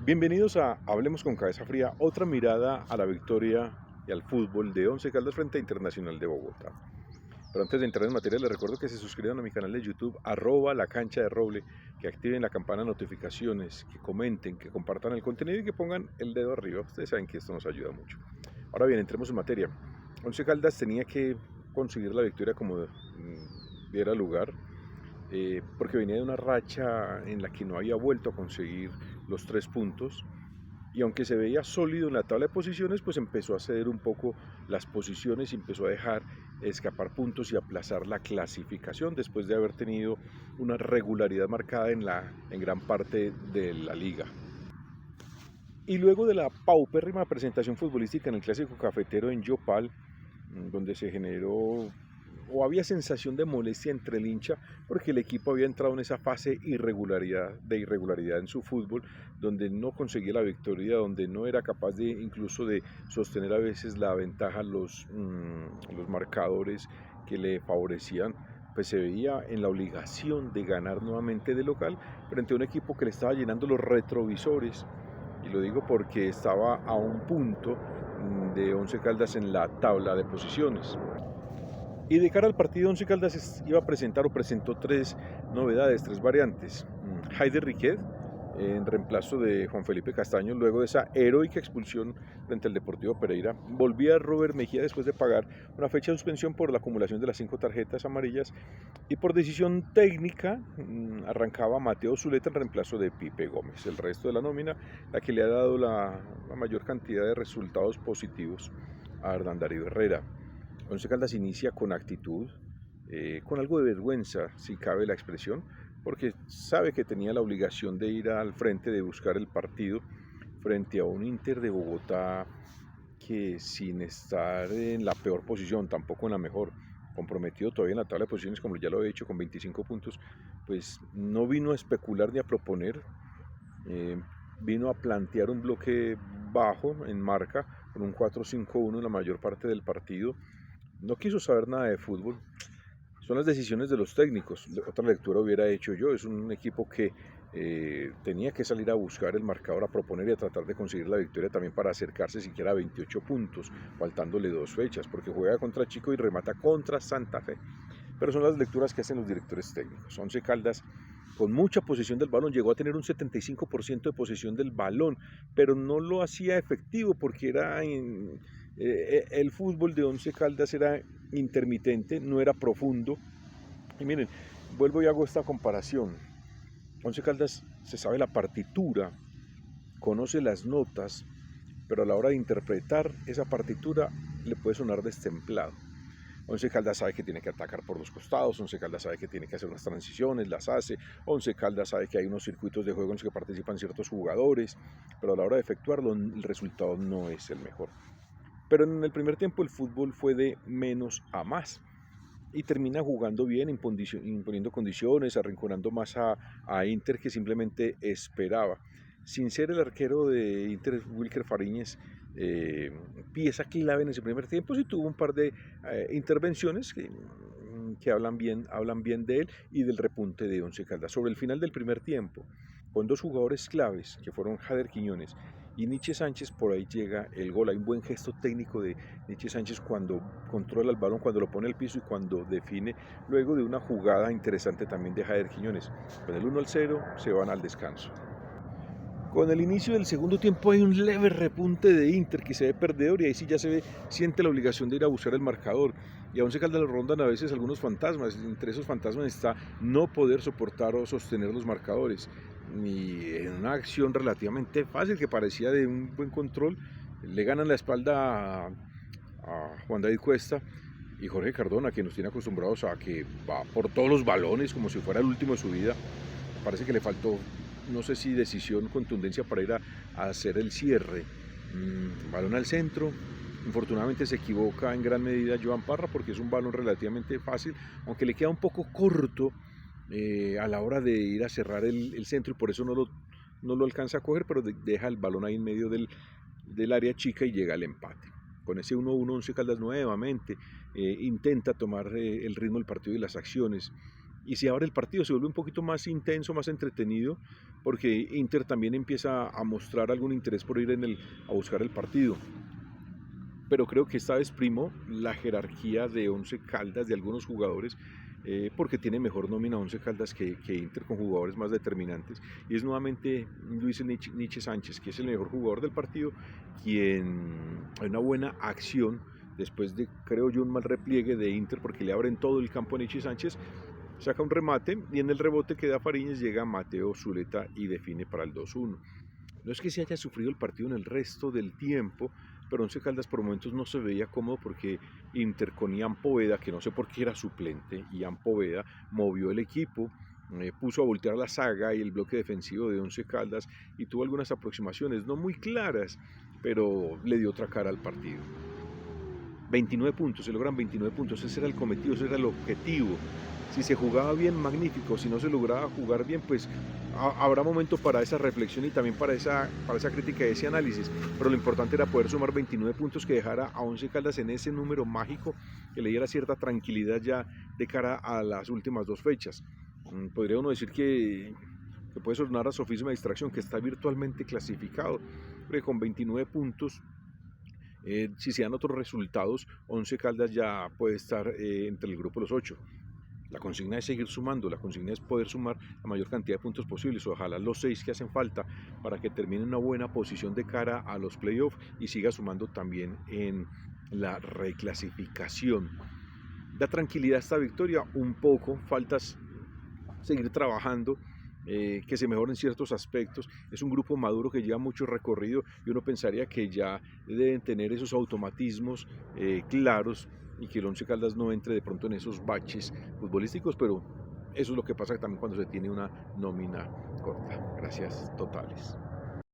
Bienvenidos a Hablemos con Cabeza Fría, otra mirada a la victoria y al fútbol de Once Caldas frente a Internacional de Bogotá. Pero antes de entrar en materia, les recuerdo que se suscriban a mi canal de YouTube, @La Cancha de Roble, que activen la campana de notificaciones, que comenten, que compartan el contenido y que pongan el dedo arriba. Ustedes saben que esto nos ayuda mucho. Ahora bien, entremos en materia. Once Caldas tenía que conseguir la victoria como diera lugar, porque venía de una racha en la que no había vuelto a conseguir los 3 puntos, y aunque se veía sólido en la tabla de posiciones, pues empezó a ceder un poco las posiciones y empezó a dejar escapar puntos y aplazar la clasificación después de haber tenido una regularidad marcada en gran parte de la liga. Y luego de la paupérrima presentación futbolística en el Clásico Cafetero en Yopal, donde se generó o había sensación de molestia entre el hincha porque el equipo había entrado en esa fase de irregularidad en su fútbol, donde no conseguía la victoria, donde no era capaz de incluso de sostener a veces la ventaja, los marcadores que le favorecían, pues se veía en la obligación de ganar nuevamente de local frente a un equipo que le estaba llenando los retrovisores. Y lo digo porque estaba a un punto de Once Caldas en la tabla de posiciones. Y de cara al partido, Once Caldas iba a presentar o presentó 3 novedades, 3 variantes. Haider Riquet en reemplazo de Juan Felipe Castaño luego de esa heroica expulsión frente al Deportivo Pereira. Volvía Robert Mejía después de pagar una fecha de suspensión por la acumulación de las 5 tarjetas amarillas, y por decisión técnica arrancaba Mateo Zuleta en reemplazo de Pipe Gómez. El resto de la nómina, la que le ha dado la mayor cantidad de resultados positivos a Hernán Darío Herrera. Once Caldas inicia con actitud, con algo de vergüenza, si cabe la expresión, porque sabe que tenía la obligación de ir al frente, de buscar el partido frente a un Inter de Bogotá que, sin estar en la peor posición, tampoco en la mejor, comprometido todavía en la tabla de posiciones, como ya lo he hecho, con 25 puntos, pues no vino a especular ni a proponer, eh, vino a plantear un bloque bajo en marca, con un 4-5-1 en la mayor parte del partido. No quiso saber nada de fútbol. Son las decisiones de los técnicos. Otra lectura hubiera hecho yo. Es un equipo que tenía que salir a buscar el marcador, a proponer y a tratar de conseguir la victoria también para acercarse siquiera a 28 puntos, faltándole 2 fechas, porque juega contra Chico y remata contra Santa Fe. Pero son las lecturas que hacen los directores técnicos. Once Caldas, con mucha posesión del balón, llegó a tener un 75% de posesión del balón, pero no lo hacía efectivo porque el fútbol de Once Caldas era intermitente, no era profundo. Y miren, vuelvo y hago esta comparación. Once Caldas se sabe la partitura, conoce las notas, pero a la hora de interpretar esa partitura le puede sonar destemplado. Once Caldas sabe que tiene que atacar por los costados, Once Caldas sabe que tiene que hacer unas transiciones, las hace, Once Caldas sabe que hay unos circuitos de juego en los que participan ciertos jugadores, pero a la hora de efectuarlo el resultado no es el mejor. Pero en el primer tiempo el fútbol fue de menos a más y termina jugando bien, imponiendo condiciones, arrinconando más a Inter, que simplemente esperaba. Sin ser el arquero de Inter, Wilker Fariñez, pieza clave en ese primer tiempo, sí tuvo un par de intervenciones que hablan bien de él y del repunte de Once Caldas. Sobre el final del primer tiempo, con 2 jugadores claves, que fueron Jader Quiñones y Nietzsche Sánchez, por ahí llega el gol. Hay un buen gesto técnico de Nietzsche Sánchez cuando controla el balón, cuando lo pone al piso y cuando define, luego de una jugada interesante también de Jader Quiñones. Con el 1-0 se van al descanso. Con el inicio del segundo tiempo hay un leve repunte de Inter que se ve perdedor, y ahí sí ya siente la obligación de ir a buscar el marcador. Y a Once Caldas le rondan a veces algunos fantasmas. Entre esos fantasmas está no poder soportar o sostener los marcadores. Y en una acción relativamente fácil que parecía de un buen control, le ganan la espalda a Juan David Cuesta y Jorge Cardona, que nos tiene acostumbrados a que va por todos los balones como si fuera el último de su vida. Parece que le faltó, no sé si decisión, contundencia para ir a hacer el cierre. Balón al centro. Infortunadamente se equivoca en gran medida Joan Parra, porque es un balón relativamente fácil, aunque le queda un poco corto a la hora de ir a cerrar el centro, y por eso no lo alcanza a coger, pero deja el balón ahí en medio del área chica y llega al empate. Con ese 1-1, Once Caldas nuevamente intenta tomar el ritmo del partido y las acciones, y se abre el partido, se vuelve un poquito más intenso, más entretenido, porque Inter también empieza a mostrar algún interés por ir a buscar el partido. Pero creo que esta vez primo la jerarquía de Once Caldas, de algunos jugadores, porque tiene mejor nómina Once Caldas que Inter, con jugadores más determinantes, y es nuevamente Luis Nietzsche Sánchez, que es el mejor jugador del partido, quien hay una buena acción, después de, creo yo, un mal repliegue de Inter, porque le abren todo el campo a Nietzsche Sánchez, saca un remate, y en el rebote que da Fariñez llega Mateo Zuleta y define para el 2-1. No es que se haya sufrido el partido en el resto del tiempo, pero Once Caldas por momentos no se veía cómodo, porque Inter con Ian Poveda, que no sé por qué era suplente, Ian Poveda movió el equipo, puso a voltear la saga y el bloque defensivo de Once Caldas, y tuvo algunas aproximaciones no muy claras, pero le dio otra cara al partido. 29 puntos, se logran 29 puntos, ese era el cometido, ese era el objetivo. Si se jugaba bien, magnífico; si no se lograba jugar bien, pues habrá momento para esa reflexión y también para esa crítica y ese análisis, pero lo importante era poder sumar 29 puntos, que dejara a Once Caldas en ese número mágico, que le diera cierta tranquilidad ya de cara a las últimas dos fechas. Podría uno decir que puede sonar a sofisma de distracción, que está virtualmente clasificado, porque con 29 puntos, si se dan otros resultados, Once Caldas ya puede estar entre el grupo de los 8. La consigna es seguir sumando, la consigna es poder sumar la mayor cantidad de puntos posibles, ojalá los 6 que hacen falta, para que termine en una buena posición de cara a los playoffs y siga sumando también en la reclasificación. Da tranquilidad esta victoria un poco, falta seguir trabajando, que se mejoren ciertos aspectos. Es un grupo maduro que lleva mucho recorrido, y uno pensaría que ya deben tener esos automatismos claros, y que el Once Caldas no entre de pronto en esos baches futbolísticos, pero eso es lo que pasa también cuando se tiene una nómina corta. Gracias totales.